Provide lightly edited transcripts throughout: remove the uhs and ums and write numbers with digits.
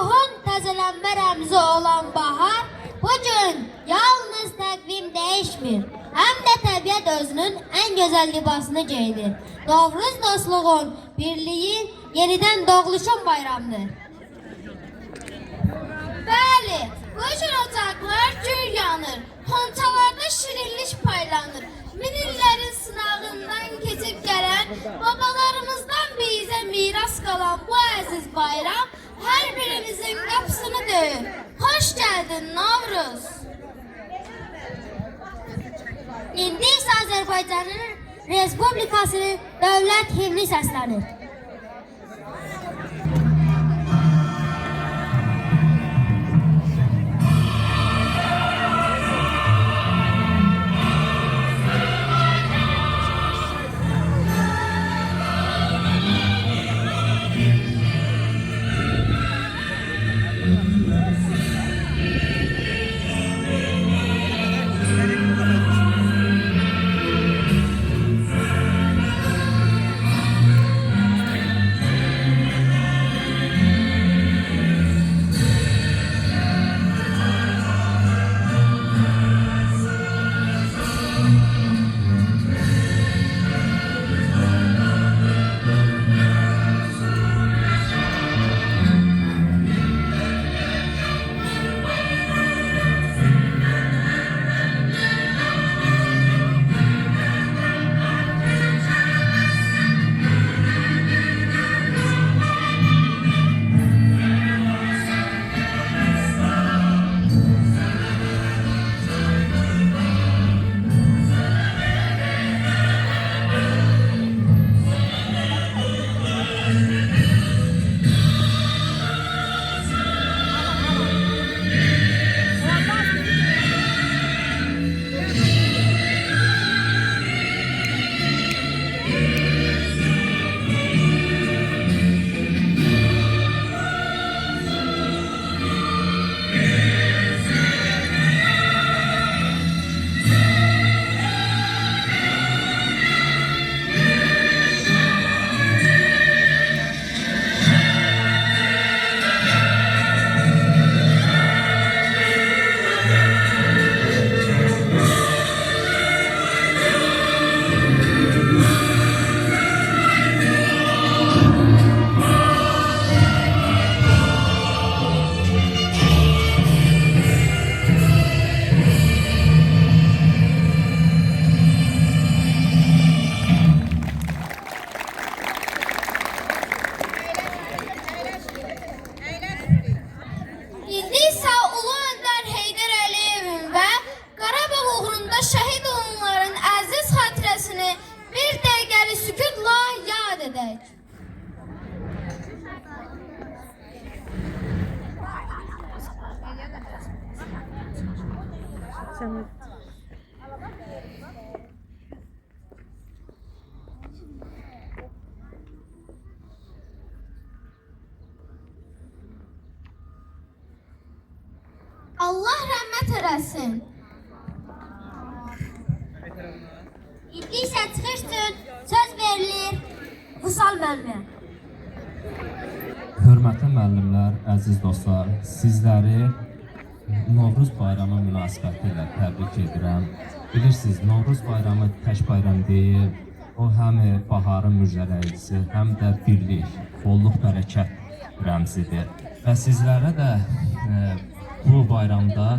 Ruhun təzələnmə rəmzi olan bahar bugün yalnız təqvim değişmir. Həm də təbiət özünün en güzel libasını geyinir. Novruz dostluğun, birliğin, yeniden doğuluşun bayramıdır. Bəli, bugün ocaqlar gül yanır. Xonçalarda şirinlik paylanır. Min illərin sınağından keçib gələn, babalarımızdan bizə miras qalan bu əziz bayram hər birimizin qapısını döyür. Hoş gəldin Novruz. İndi isə Azərbaycanın Respublikasının dövlət himni səslənir. Allah rəhmət eləsin. İndi isə çıxış üçün söz verilir Vüsal müəllimə. Hörmətli müəllimlər, əziz dostlar, sizləri Novruz bayramı münasibətilə təbrik edirəm. Bilirsiniz, Novruz bayramı tək bayram deyil, o həm baharın müjdələyicisi, həm də birlik, bolluk, bərəkət rəmzidir. Və sizlərə də bu bayramda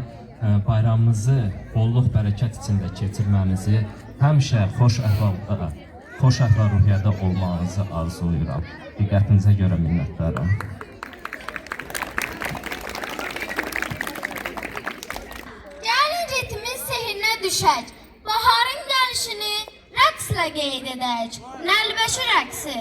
bayramınızı bolluk, bərəkət içində keçirmənizi, həmişə xoş əhval ruhiyyədə olmağınızı arzulayıram. Diqqətinizə görə minnətdaram. Gəlin ritmin sehrinə düşək. Baharın gəlişini rəqslə qeyd edək. Nəlbəşi rəqsi.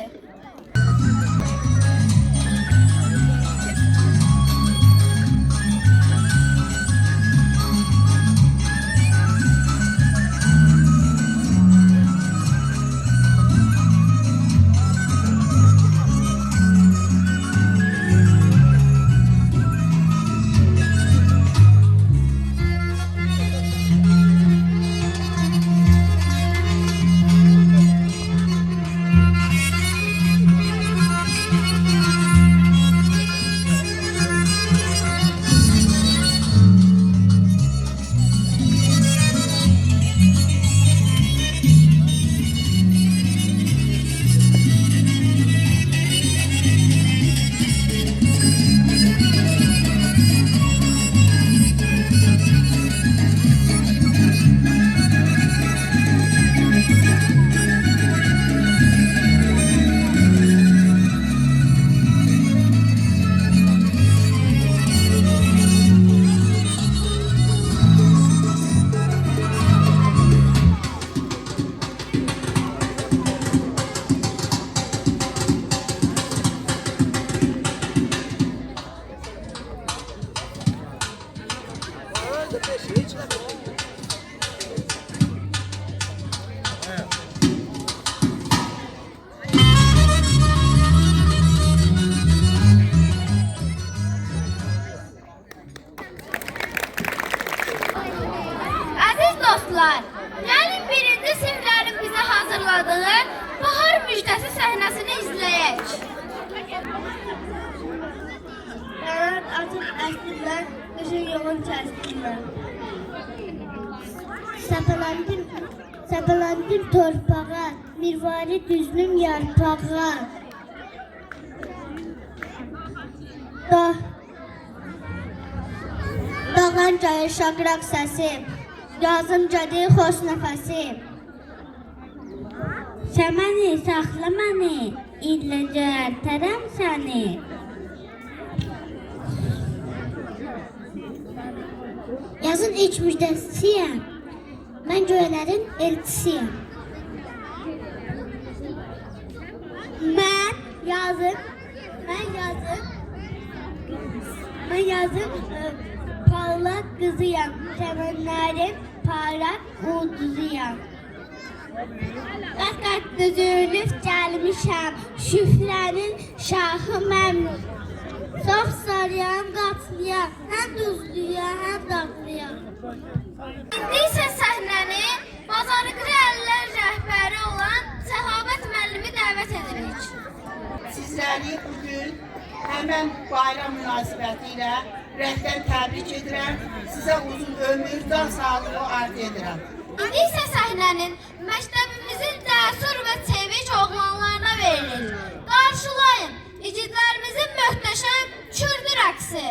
qışın yolun kəsdirəm. Səpələndim torpağa, mirvari düzlüm yarpağa. Dağdan gəlir şaqraq səsim, yazımcadır xoş nəfəsim. Səməni, saxla məni, illə göyərtərəm səni. Yazın ilk müjdəçisiyəm, mən göylərin elçisiyəm. Mən yazın parlaq qızıyam, təmənlərim parlaq ulduzuyam. Qat-qat düzülüb gəlmişəm, şüfrənin şahı məmnun. Çox sarıyam, qatlıyam, həm duzluyam, həm dadlıyam. İndi isə səhnənin bacarıqlı əllər rəhbəri olan Səxavət müəllimi dəvət edirik. Sizləri bugün həmən bayram münasibətilə ürəkdən təbrik edirəm. Sizə uzun ömür, can sağlığı arzu edirəm. İndi isə səhnənin məktəbimizin cəsur və çevik oğlanlarına verilir. Qarşılayın igidlərimizin möhtəşəm kürdü rəqsi.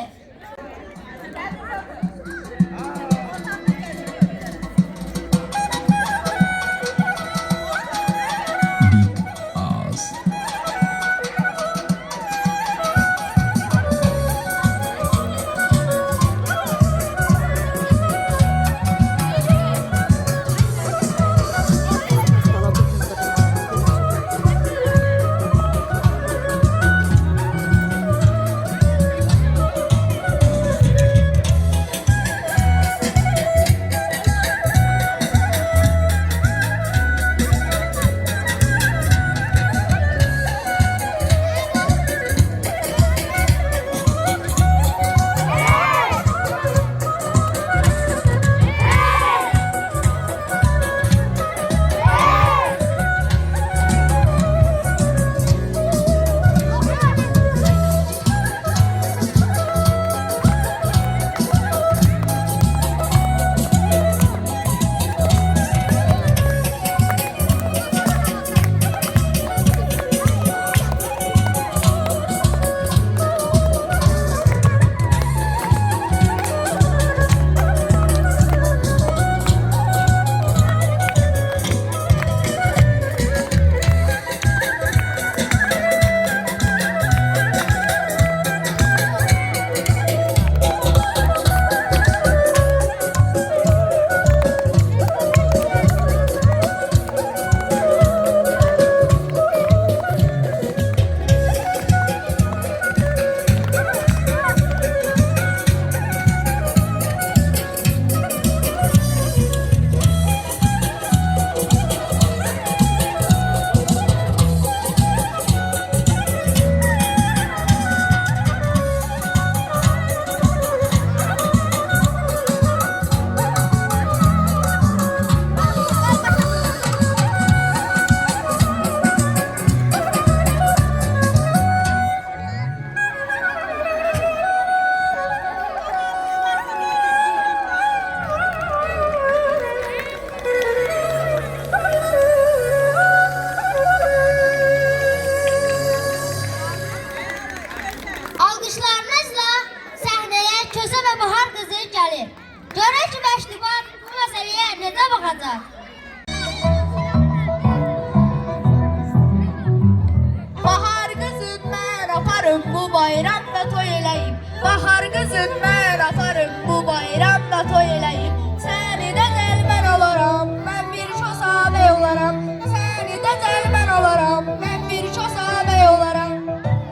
Bahar kızım mən aparım bu bayramda toy eləyim. Bahar kızım mən aparım bu bayramda toy eləyim. Səni də gəlmən olaram, mən bir çosa bəy olaram. Səni də gəlmən olaram, mən bir çosa bəy olaram.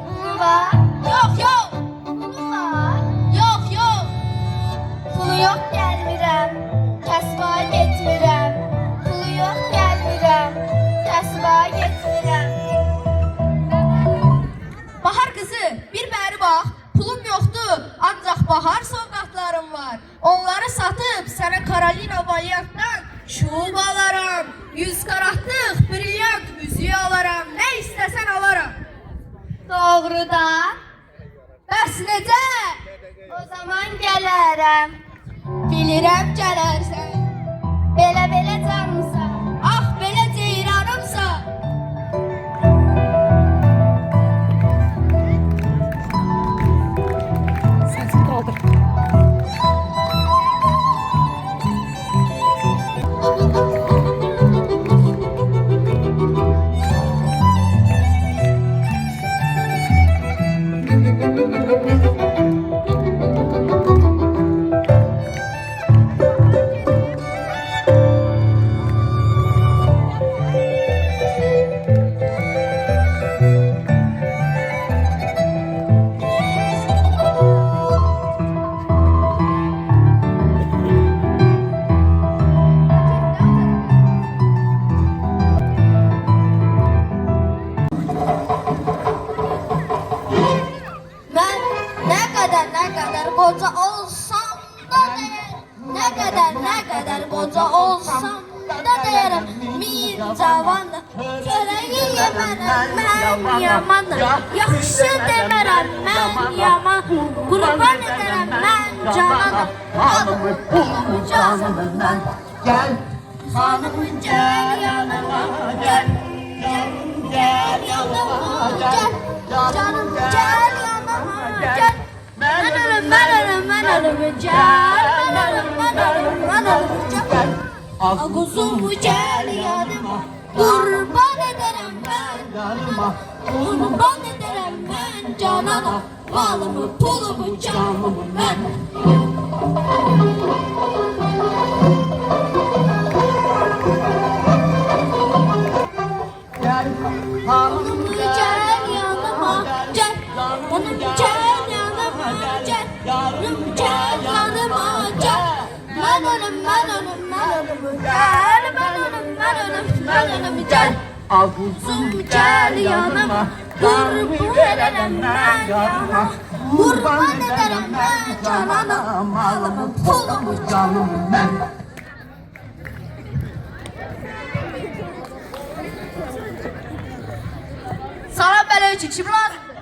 Pulu var? Yox, yox, Pulu var? yox, yox. Pulu yox gəlmirəm, kəsbaya getmirəm. Pulu yox gəlmirəm, kəsbaya getmirəm. Bahar kızı, bir bəri bax, pulum yoxdur, ancaq bahar sovqatlarım var. Onları satıb sənə Karolina Valyantdan şub alaram. 100 karatlıq brilyant üzüyü alaram, nə istəsən alaram. Doğrudan? Bəs necə? O zaman gələrəm. Bilirəm gələrsən. Belə canımsa. Ah belə ceyranımsa. Mən nə qədər qoca olsam da deyərəm. Nə qədər qoca olsam da deyərəm. Min cavanı çörəyi yemərəm mən yamanı. Yaxşı demərəm mən yaman. Qurban edərəm mən cananı. Hanımı pulumu canımı mən. Gel hanımı gel yanıma gel. Gel yanıma gel. Canım gel yanıma gel. Ben ölüm gel. Ben ölüm gel. Kuzumu gel yanıma. Kurban ederim ben Yanıma kurban ederim ben canana. Malımı pulumu canımı ben. gel hanımı Gel yanıma gel. Hanım gel yanıma gel. Yarım gel yanıma gel. Ben ölüm gel. Ben ölüm gel. Al kuzum gel yanıma. Canımı vererem ben yanıma. Kurban ederim ben canana. Malımı pulumu canımı ben. Salam belə üçün kim lazımdır?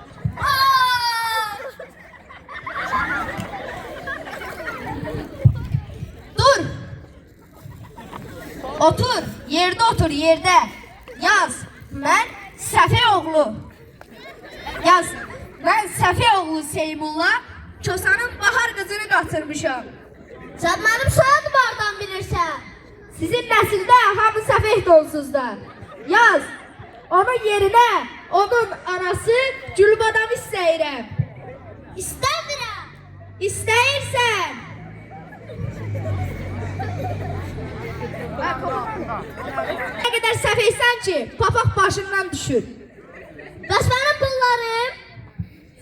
Dur. Otur. Yerdə otur, yerdə. Yaz. Mən Səfi oğlu. Yaz. Mən Səfi oğlu Seymulla Kosanın bahar qızını qaçırmışam. Sen benim soyadım oradan bilirsen. Sizin nəsildə hamı səfeh donsuzlar. Yaz. Onun yerinə, onun anası Gülbadamı istəyirəm. İstemiyorum. İstəyirsən. Nə qədər səfehsən ki, papaq başından düşür. Bəs benim pullarım?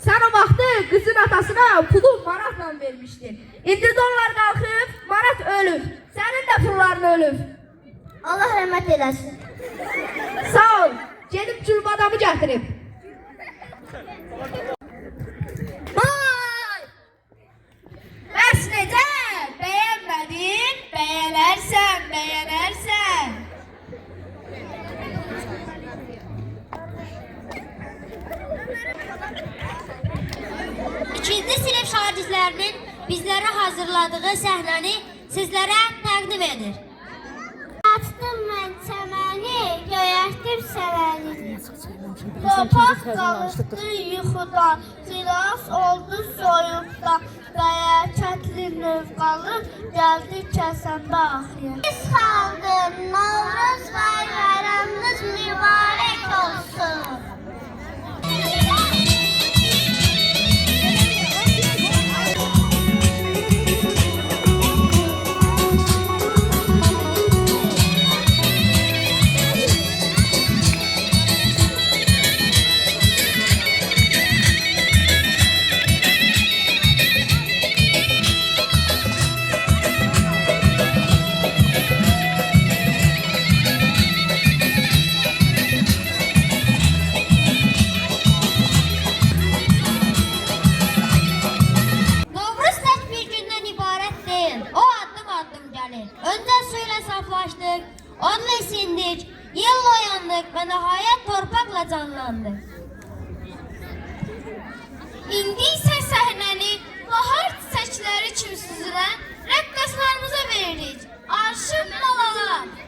Sən o vaxtı qızın atasına pulu manatla vermişdin. İndi dollar qalxıb, manat ölüb. Sənin də pulların ölüb. Allah rahmet eylesin. Sağ ol. Gedib Gülbadamı gətirib. Vay! Bəs necə? Bəyənmədin? Bəyənərsən, bəyənərsən. İkinci sinif şagirdlərinin bizlərə hazırladığı səhnəni sizlərə təqdim edir. Açdım mən çəməni, göyərtdim sələni. Topaq qalxdı yuxudan, xilas oldu soyuqdan. Bəyəkətli növqalı gəldi kəsəndə axıya. Biz xalqın Novruz bayramınız mübarək olsun. Novruz tek bir günden ibaret değil. O adım adım gelir. Önce suyla saflaştık, onunla sindik, yılla uyandık ve nihayet torpakla canlandık. İndi ise sahneni bahar səhnədə rəqqaslarımıza veririk. Arşın Malağa.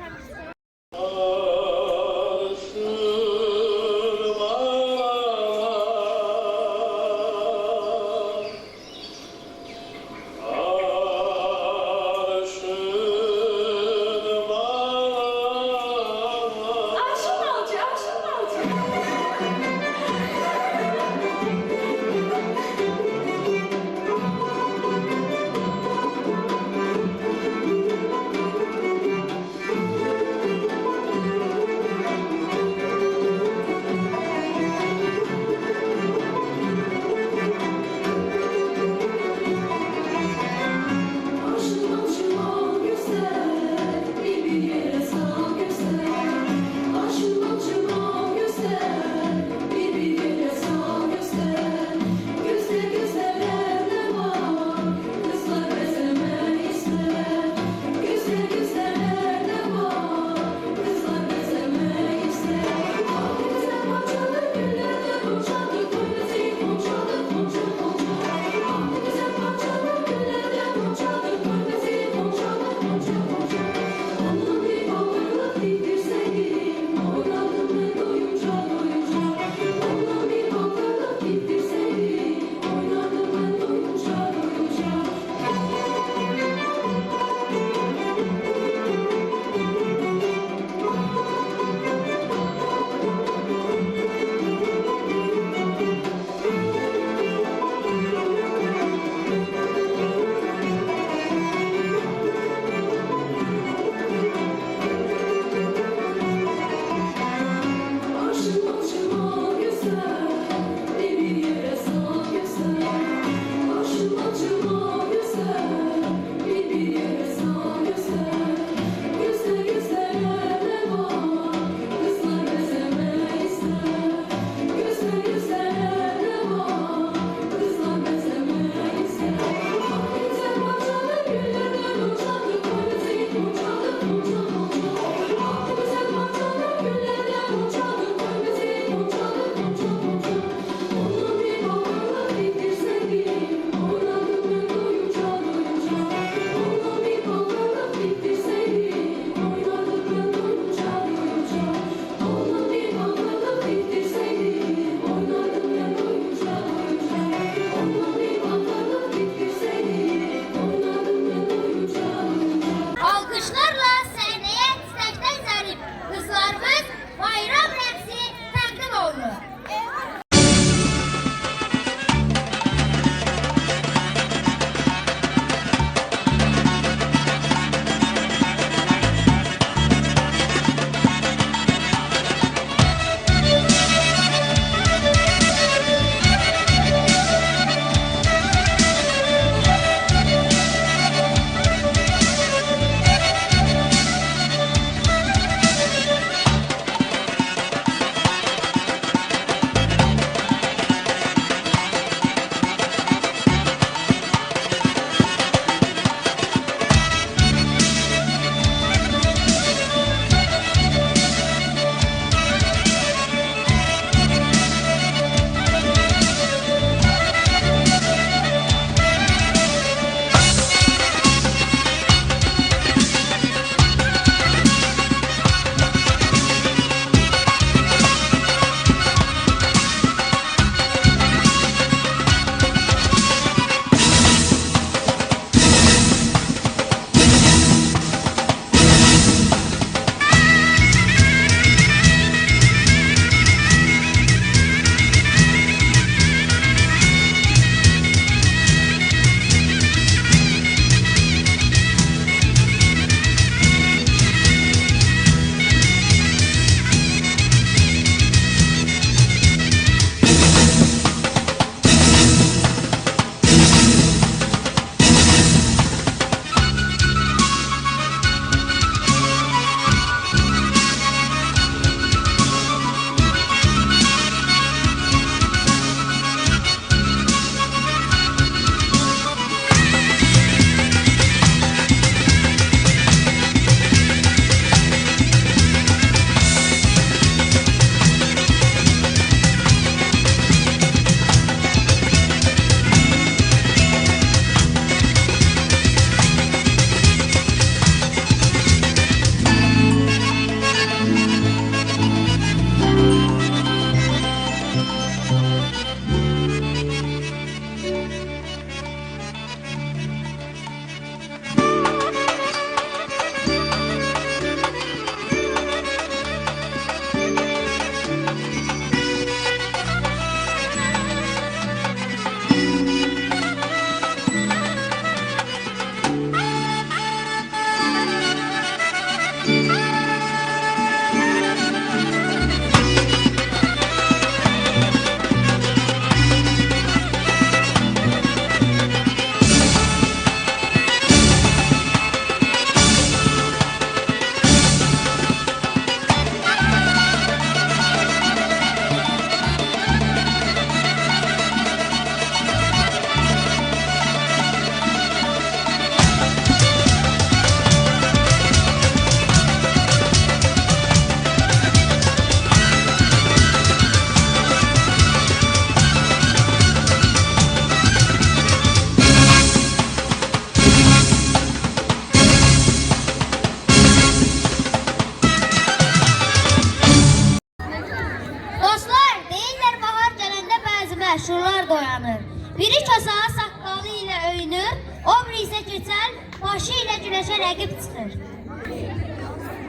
məşhurlar doyanır. Biri kasağa saqqalı ilə öyünür, o biri isə keçər, başı ilə güneşə rəqib çıxır.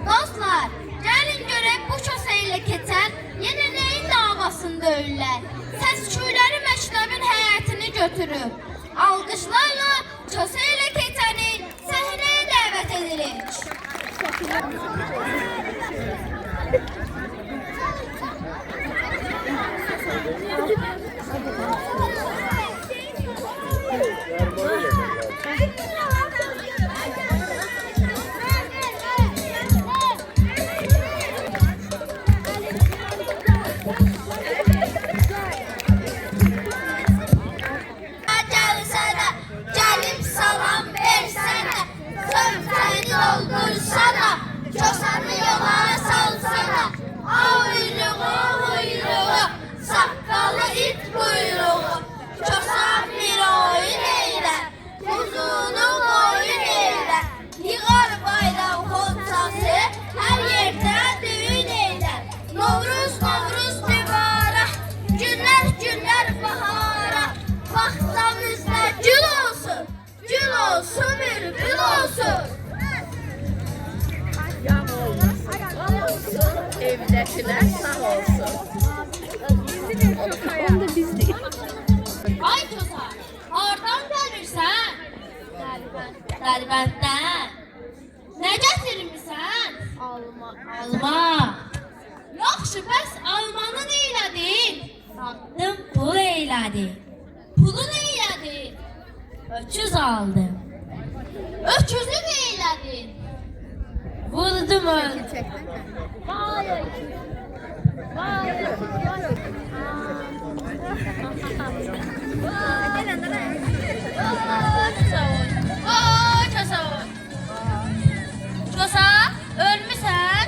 Dostlar, gəlin görək bu kasa ilə keçər, yenə neyin davasında öyürlər. Səs-küyləri məktəbin həyətini götürüb. Alqışlarla kasa ilə keçəni səhnəyə dəvət edirik. Gelsene, gelip salam versene, sözlerini doldursana, cosanı yola salsana, huyruğu, sakkalı it kuyruğu, cosan bir oyun eyler, uzunun oyun eyler, yığar bayram kontası, her yerden düğün eyler, Novruz divara, günler bahara, vaxtımızda gül olsun, bülbül olsun. Evdekiler sağ olsun. Onu da biz değil. Ay Kosa, oradan gəlirsən? Dəlbənddən. Nə gətirmisən? Alma. Yaxşı, bəs almanı nə elədin? Satdım, pul elədin. Pulu nə elədin? Öküz aldım. Öküzü nə elədin? Vurdum öldüm. Hayır. Kosa, ölmüsən?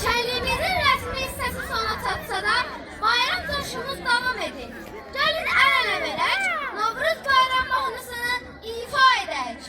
Şenliğimizin resmi hissesi sona çatsa da bayram coşkumuz devam edir. Gelin el ele verək, Novruz bayram mahnısını ifa edək.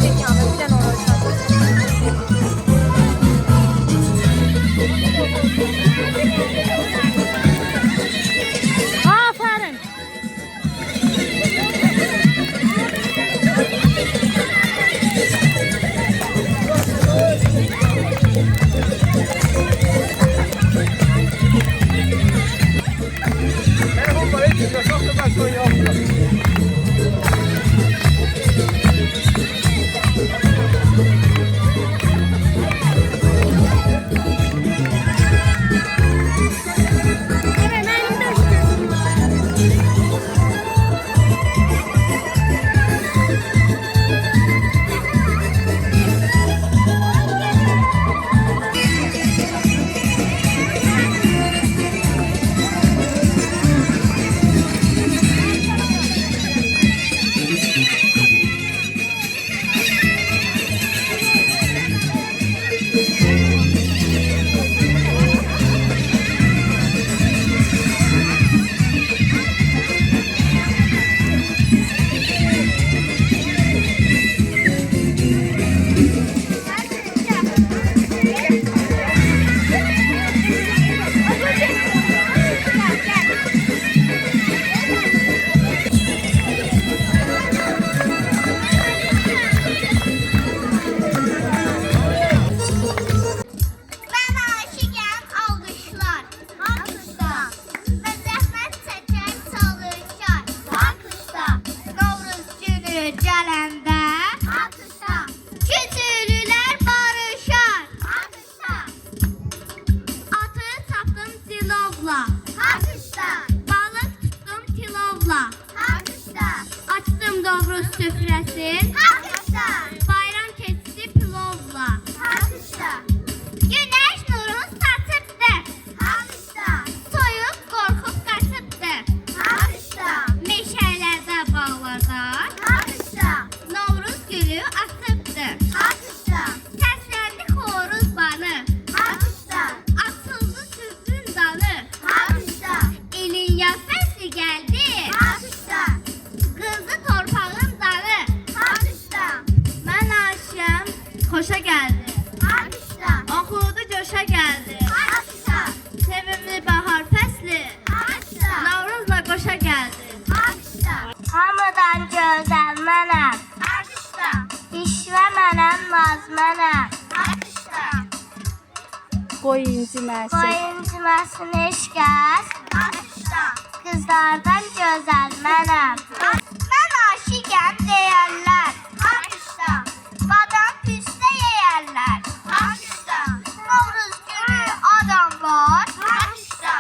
Türkiye'nin bir tane Aferin. Ben aşıkəm, alqışlar. Alqışla. Mən zəhmət çəkən çalışar. Alqışla. Novruz günü gələndə. Alqışla. Küçülülər barışar. Alqışla. Atı tapdım tilovla. Alqışla. Balıq tutdum tilovla. Alqışla. Açdım Novruz süfrəsin. Alqışla. Bayram keçdi pilovla. Alqışla. Güneş nurun saçıbdı. Alqışla. Soyup qorxub qaçıbdı. Alqışla. Meşələrdə, bağlarda. Alqışla. Novruz gülü açıbdı. Alqışla. Səsləndi xoruz banı. Alqışla. Açıldı süzün dalı. Alqışla. Elin yaz fəsli gəldi. Alqışla. Qızdı torpağın dalı. Alqışla. Mən aşığım, xoşa gəldi. Alqışla. Oxudu coşa gəldi. Alqışla. Sevimli bahar fəsli. Alqışla. Novruzla qoşa gəldi. Alqışla. Hamıdan gözəl mənəm. Alqışla. İşvə mənəm, naz mənəm. Alqışla. Qoy inciməsin. Qoyuncmasın eşkəs. Alqışla. Qızlardan gözəl mənəm. Mən aşiqəm deyərlər. Alqışla. Badam püstə yeyərlər. Alqışla. Novruz günü adam var. Alqışla.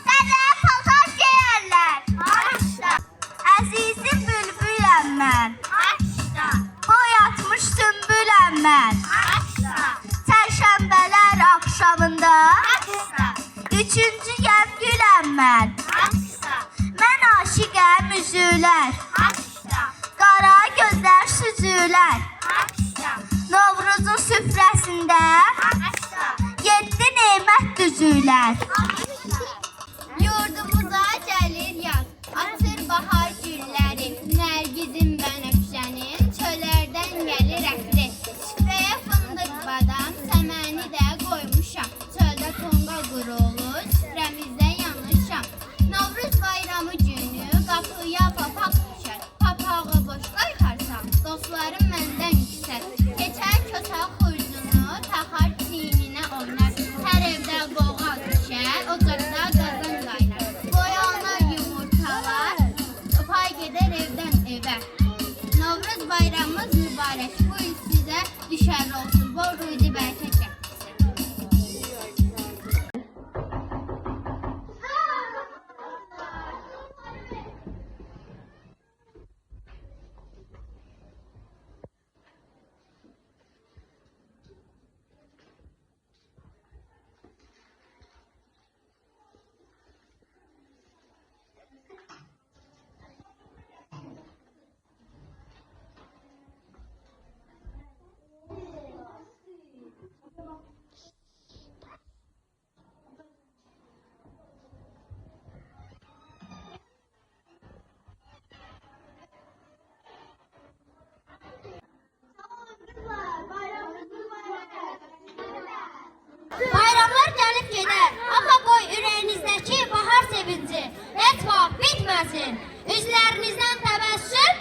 Təzə paltar geyərlər. Alqışla. Əzizim bülbüləm mən. Alqışla. Boy atmış sümbüləm mən. Alqışla. Çərşənbələr axşamında. Alqışla. Üçüncü yəm güləm mən. Alqışla. Mən aşiqəm üzülər. Alqışla. Qara gözlər süzülər. Alqışla. Novruzun süfrəsində. Alqışla. 7 nemət düzülər. Yurdumuza gəlir yaz. Açır bahar gülləri. Nərgizin bənəfşənin çöllərdən gəlir ətri. Süfrəyə fındıq badam, səməni də qoymuşam. Çöldə tonqa qurulur, süfrəmizdə yanışam. Novruz bayramı günü qapıya papaq düşər. Papağı boşlar yıxarsam, dostlarım məndən küsər. Keçər kötə xurcunu, taxar çiyninə oynar. Hər evdə qoğal düşər, ocaqda qazan qaynar. Boyanar yumurtalar, pay gedər evdən evə. Novruz bayramımız mübarək, bu il sizə düşər olsun. Bol ruzi bərəkət gətirsin. düşməsin. Üzlərinizdən təbəssüm